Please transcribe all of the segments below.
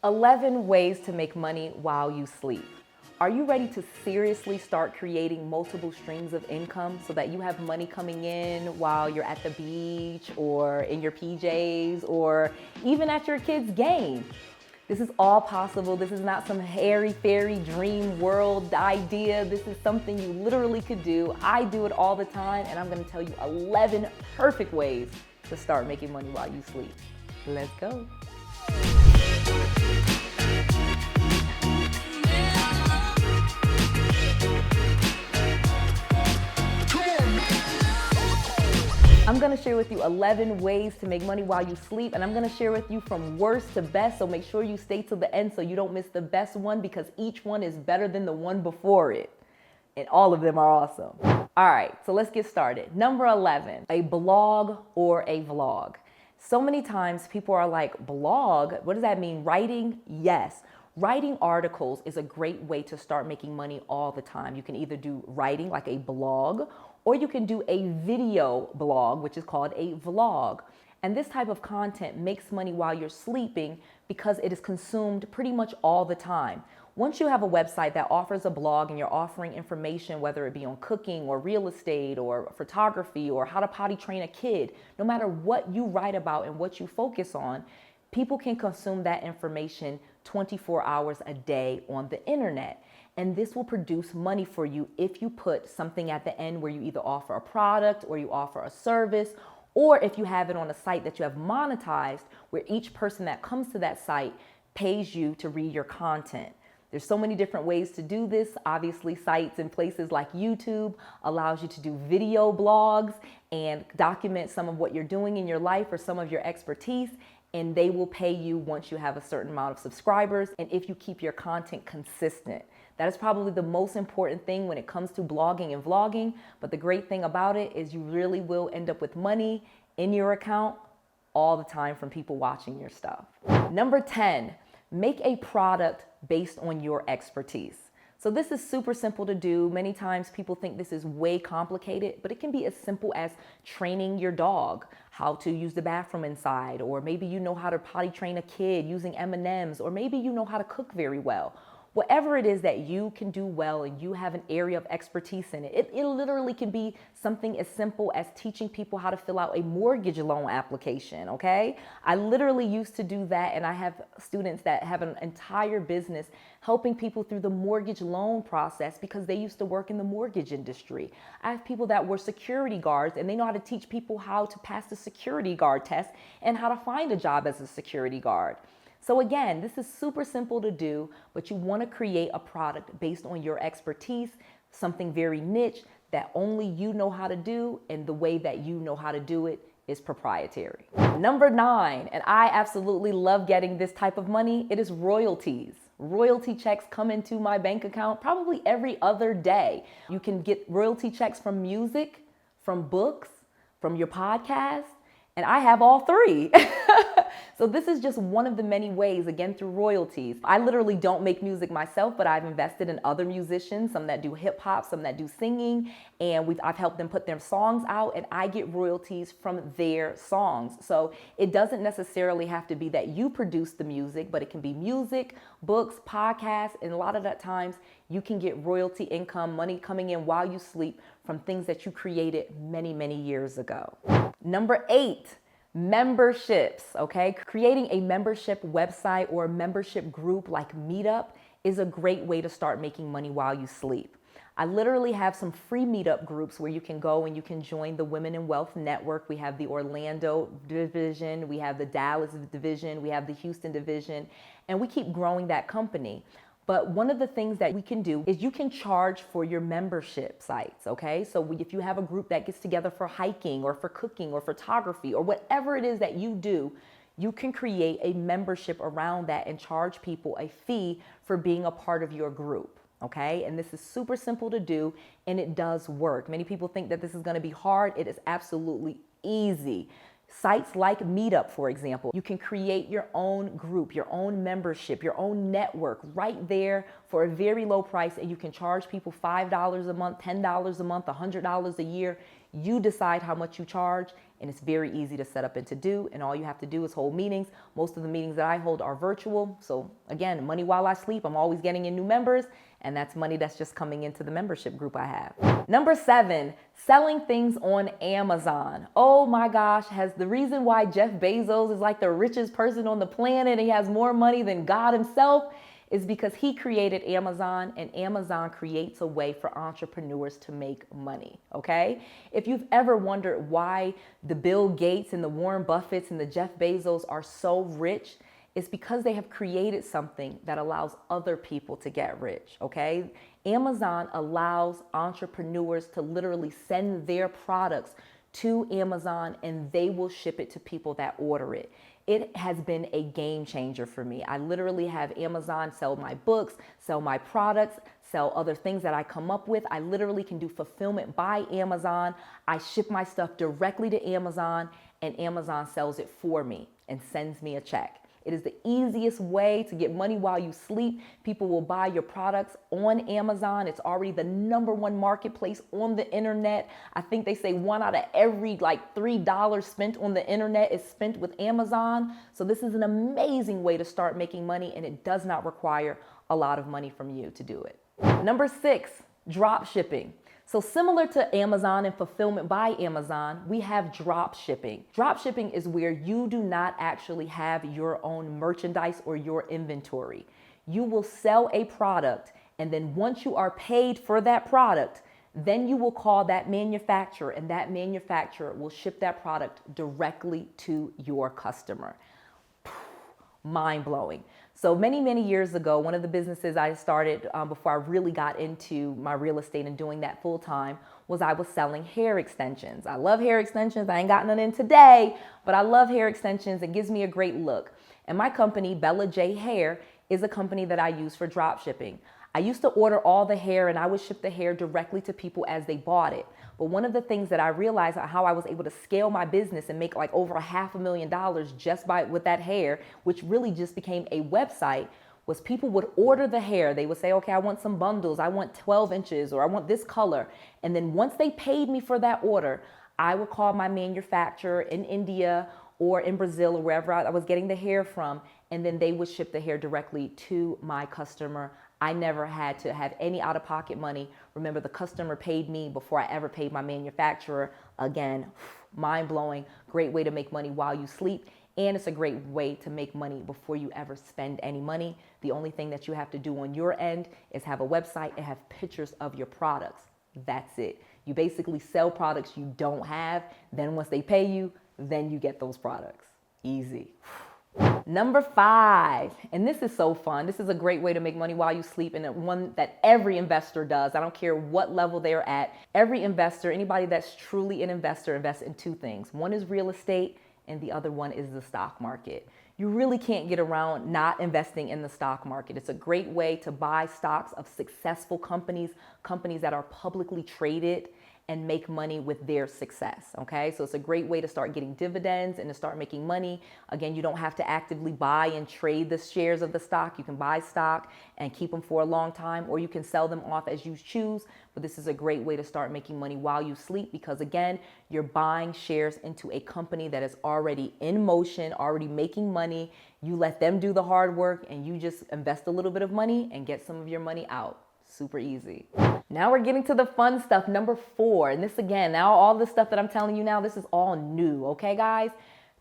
11 ways to make money while you sleep. Are you ready to seriously start creating multiple streams of income so that you have money coming in while you're at the beach or in your PJs or even at your kid's game? This is all possible. This is not some airy-fairy dream world idea. This is something you literally could do. I do it all the time, and I'm gonna tell you 11 perfect ways to start making money while you sleep. Let's go. I'm gonna share with you 11 ways to make money while you sleep, and I'm gonna share with you from worst to best, so make sure you stay till the end so you don't miss the best one, because each one is better than the one before it. And all of them are awesome. All right, so let's get started. Number 11, a blog or a vlog. So many times people are like, blog? What does that mean? Writing? Yes. Writing articles is a great way to start making money all the time. You can either do writing like a blog, or you can do a video blog, which is called a vlog. And this type of content makes money while you're sleeping because it is consumed pretty much all the time. Once you have a website that offers a blog and you're offering information, whether it be on cooking or real estate or photography or how to potty train a kid, no matter what you write about and what you focus on, people can consume that information 24 hours a day on the internet. And this will produce money for you if you put something at the end where you either offer a product or you offer a service, or if you have it on a site that you have monetized where each person that comes to that site pays you to read your content. There's so many different ways to do this. Obviously, sites and places like YouTube allows you to do video blogs and document some of what you're doing in your life or some of your expertise, and they will pay you once you have a certain amount of subscribers and if you keep your content consistent. That is probably the most important thing when it comes to blogging and vlogging, but the great thing about it is you really will end up with money in your account all the time from people watching your stuff. Number 10, make a product based on your expertise. So this is super simple to do. Many times people think this is way complicated, but it can be as simple as training your dog how to use the bathroom inside, or maybe you know how to potty train a kid using M&Ms, or maybe you know how to cook very well. Whatever it is that you can do well and you have an area of expertise in it, it literally can be something as simple as teaching people how to fill out a mortgage loan application, okay? I literally used to do that, and I have students that have an entire business helping people through the mortgage loan process because they used to work in the mortgage industry. I have people that were security guards, and they know how to teach people how to pass the security guard test and how to find a job as a security guard. So again, this is super simple to do, but you want to create a product based on your expertise, something very niche that only you know how to do, and the way that you know how to do it is proprietary. Number 9, and I absolutely love getting this type of money, it is royalties. Royalty checks come into my bank account probably every other day. You can get royalty checks from music, from books, from your podcast, and I have all three. So this is just one of the many ways, again, through royalties. I literally don't make music myself, but I've invested in other musicians, some that do hip hop, some that do singing, and I've helped them put their songs out, and I get royalties from their songs. So it doesn't necessarily have to be that you produce the music, but it can be music, books, podcasts, and a lot of that times you can get royalty income, money coming in while you sleep from things that you created many, many years ago. Number 8, memberships, okay? Creating a membership website or a membership group like Meetup is a great way to start making money while you sleep. I literally have some free Meetup groups where you can go and you can join the Women in Wealth Network. We have the Orlando division, we have the Dallas division, we have the Houston division, and we keep growing that company. But one of the things that we can do is you can charge for your membership sites, okay? So if you have a group that gets together for hiking or for cooking or photography or whatever it is that you do, you can create a membership around that and charge people a fee for being a part of your group, okay? And this is super simple to do, and it does work. Many people think that this is gonna be hard. It is absolutely easy. Sites like Meetup, for example, you can create your own group, your own membership, your own network right there for a very low price, and you can charge people $5 a month, $10 a month, $100 a year. You decide how much you charge, and it's very easy to set up and to do. And all you have to do is hold meetings. Most of the meetings that I hold are virtual. So again, money while I sleep, I'm always getting in new members, and that's money that's just coming into the membership group I have. Number 7, selling things on Amazon. Oh my gosh, the reason why Jeff Bezos is like the richest person on the planet and he has more money than God himself is because he created Amazon, and Amazon creates a way for entrepreneurs to make money, okay? If you've ever wondered why the Bill Gates and the Warren Buffetts and the Jeff Bezos are so rich, it's because they have created something that allows other people to get rich, okay? Amazon allows entrepreneurs to literally send their products to Amazon and they will ship it to people that order it. It has been a game changer for me. I literally have Amazon sell my books, sell my products, sell other things that I come up with. I literally can do fulfillment by Amazon. I ship my stuff directly to Amazon and Amazon sells it for me and sends me a check. It is the easiest way to get money while you sleep. People will buy your products on Amazon. It's already the #1 marketplace on the internet. I think they say 1 out of every $3 spent on the internet is spent with Amazon. So this is an amazing way to start making money, and it does not require a lot of money from you to do it. Number 6, drop shipping. So similar to Amazon and fulfillment by Amazon, we have drop shipping. Drop shipping is where you do not actually have your own merchandise or your inventory. You will sell a product, and then once you are paid for that product, then you will call that manufacturer, and that manufacturer will ship that product directly to your customer. Mind-blowing. So many years ago, one of the businesses I started before I really got into my real estate and doing that full time was I was selling hair extensions. I love hair extensions. I ain't got none in today, but I love hair extensions. It gives me a great look. And my company, Bella J Hair, is a company that I use for drop shipping. I used to order all the hair and I would ship the hair directly to people as they bought it. But one of the things that I realized how I was able to scale my business and make over $500,000 just with that hair, which really just became a website, was people would order the hair. They would say, okay, I want some bundles. I want 12 inches or I want this color. And then once they paid me for that order, I would call my manufacturer in India or in Brazil or wherever I was getting the hair from, and then they would ship the hair directly to my customer. I never had to have any out-of-pocket money. Remember, the customer paid me before I ever paid my manufacturer. Again, mind-blowing, great way to make money while you sleep. And it's a great way to make money before you ever spend any money. The only thing that you have to do on your end is have a website and have pictures of your products. That's it. You basically sell products you don't have. Then once they pay you, then you get those products. Easy. Number 5, and this is so fun. This is a great way to make money while you sleep, and one that every investor does. I don't care what level they're at. Every investor, anybody that's truly an investor, invests in 2 things. One is real estate, and the other one is the stock market. You really can't get around not investing in the stock market. It's a great way to buy stocks of successful companies, companies that are publicly traded, and make money with their success, okay? So it's a great way to start getting dividends and to start making money. Again, you don't have to actively buy and trade the shares of the stock. You can buy stock and keep them for a long time, or you can sell them off as you choose. But this is a great way to start making money while you sleep because, again, you're buying shares into a company that is already in motion, already making money. You let them do the hard work and you just invest a little bit of money and get some of your money out. Super easy. Now we're getting to the fun stuff. Number 4, and this again, now all the stuff that I'm telling you now, this is all new, okay guys?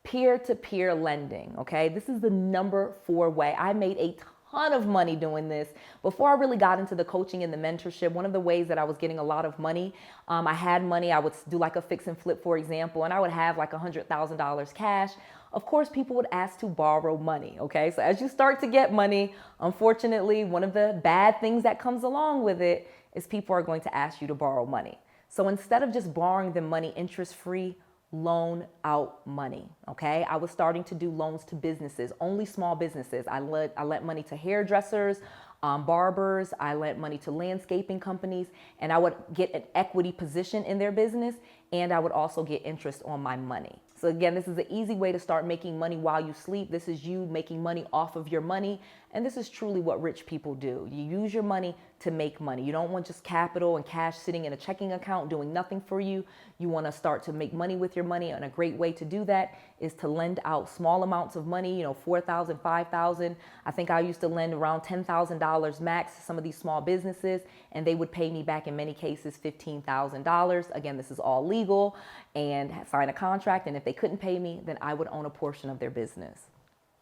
Peer-to-peer lending, okay? This is the number 4 way. I made a ton of money doing this. Before I really got into the coaching and the mentorship, one of the ways that I was getting a lot of money, I had money, I would do like a fix and flip, for example, and I would have like $100,000 cash. Of course, people would ask to borrow money, okay? So as you start to get money, unfortunately, one of the bad things that comes along with it is people are going to ask you to borrow money. So instead of just borrowing them money interest-free, loan out money, okay? I was starting to do loans to businesses, only small businesses. I lent money to hairdressers, barbers, I lent money to landscaping companies, and I would get an equity position in their business, and I would also get interest on my money. So again, this is an easy way to start making money while you sleep. This is you making money off of your money. And this is truly what rich people do. You use your money to make money. You don't want just capital and cash sitting in a checking account doing nothing for you. You want to start to make money with your money. And a great way to do that is to lend out small amounts of money, $4,000, $5,000. I think I used to lend around $10,000 max to some of these small businesses, and they would pay me back in many cases $15,000. Again, this is all legal, and sign a contract. And if they couldn't pay me, then I would own a portion of their business.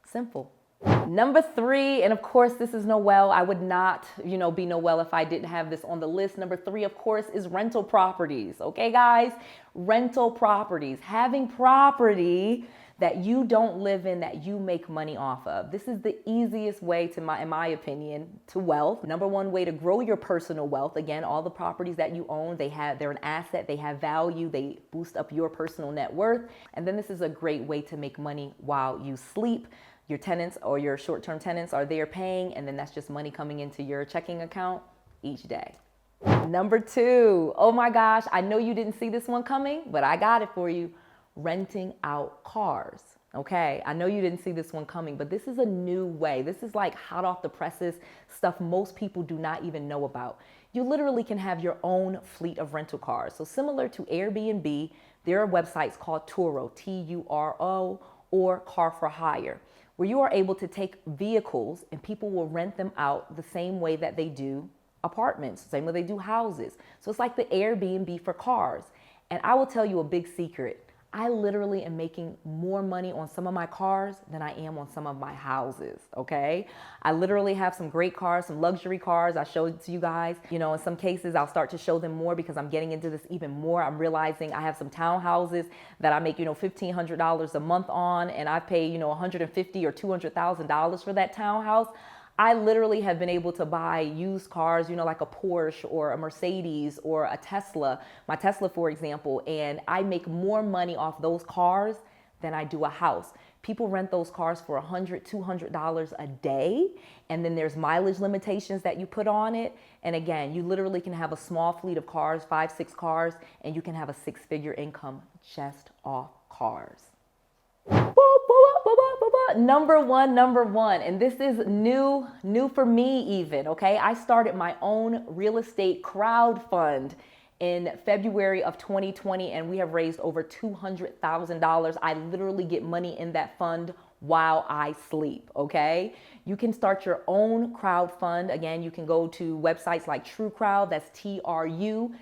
Simple. Number 3, and of course, this is Noelle. I would not, be Noelle if I didn't have this on the list. Number 3, of course, is rental properties. Okay, guys? Rental properties. Having property that you don't live in, that you make money off of. This is the easiest way in my opinion, to wealth. Number 1 way to grow your personal wealth. Again, all the properties that you own, they're an asset, they have value, they boost up your personal net worth. And then this is a great way to make money while you sleep. Your tenants or your short-term tenants are there paying, and then that's just money coming into your checking account each day. Number 2, oh my gosh, I know you didn't see this one coming, but I got it for you. Renting out cars. Okay, I know you didn't see this one coming, but this is a new way. This is like hot off the presses stuff most people do not even know about. You literally can have your own fleet of rental cars. So similar to Airbnb, there are websites called Turo, T-U-R-O, or Car for Hire, where you are able to take vehicles and people will rent them out the same way that they do apartments, the same way they do houses. So it's like the Airbnb for cars. And I will tell you a big secret. I literally am making more money on some of my cars than I am on some of my houses, okay? I literally have some great cars, some luxury cars. I showed it to you guys. In some cases, I'll start to show them more because I'm getting into this even more. I'm realizing I have some townhouses that I make, $1,500 a month on, and I pay, $150,000 or $200,000 for that townhouse. I literally have been able to buy used cars, like a Porsche or a Mercedes or a Tesla, my Tesla, for example, and I make more money off those cars than I do a house. People rent those cars for $100, $200 a day, and then there's mileage limitations that you put on it. And again, you literally can have a small fleet of cars, 5, 6 cars, and you can have a 6-figure income just off cars. Number one, and this is new for me even, okay? I started my own real estate crowd fund in February of 2020, and we have raised over $200,000. I literally get money in that fund while I sleep, okay? You can start your own crowd fund. Again, you can go to websites like TrueCrowd, that's TrueCrowd.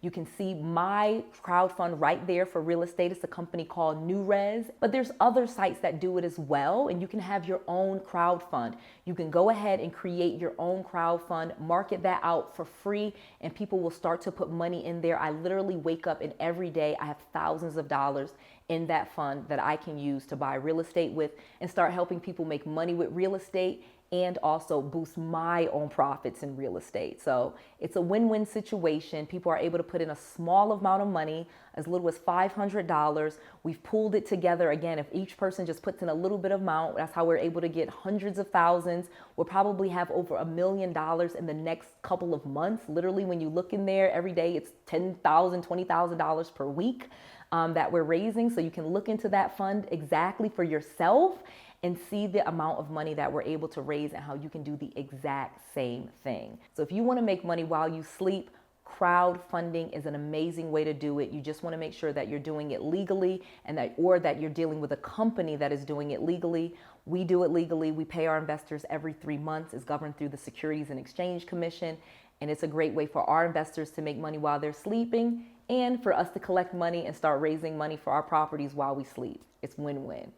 You can see my crowd fund right there for real estate. It's a company called NewRez, but there's other sites that do it as well, and you can have your own crowd fund. You can go ahead and create your own crowd fund, market that out for free, and people will start to put money in there. I literally wake up and every day I have thousands of dollars in that fund that I can use to buy real estate with and start helping people make money with real estate and also boost my own profits in real estate. So it's a win-win situation. People are able to put in a small amount of money, as little as $500. We've pooled it together. Again, if each person just puts in a little bit of amount, that's how we're able to get hundreds of thousands. We'll probably have over $1 million in the next couple of months. Literally, when you look in there every day, it's $10,000, $20,000 per week that we're raising. So you can look into that fund exactly for yourself and see the amount of money that we're able to raise and how you can do the exact same thing. So if you want to make money while you sleep, crowdfunding is an amazing way to do it. You just want to make sure that you're doing it legally and that you're dealing with a company that is doing it legally. We do it legally. We pay our investors every 3 months. It's governed through the Securities and Exchange Commission. And it's a great way for our investors to make money while they're sleeping and for us to collect money and start raising money for our properties while we sleep. It's win-win.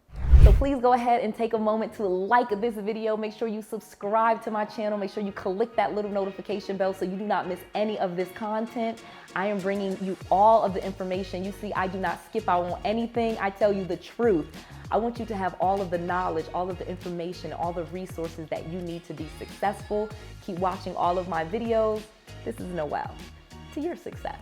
So please go ahead and take a moment to like this video. Make sure you subscribe to my channel. Make sure you click that little notification bell so you do not miss any of this content. I am bringing you all of the information. You see, I do not skip out on anything. I tell you the truth. I want you to have all of the knowledge, all of the information, all the resources that you need to be successful. Keep watching all of my videos. This is Noelle. To your success.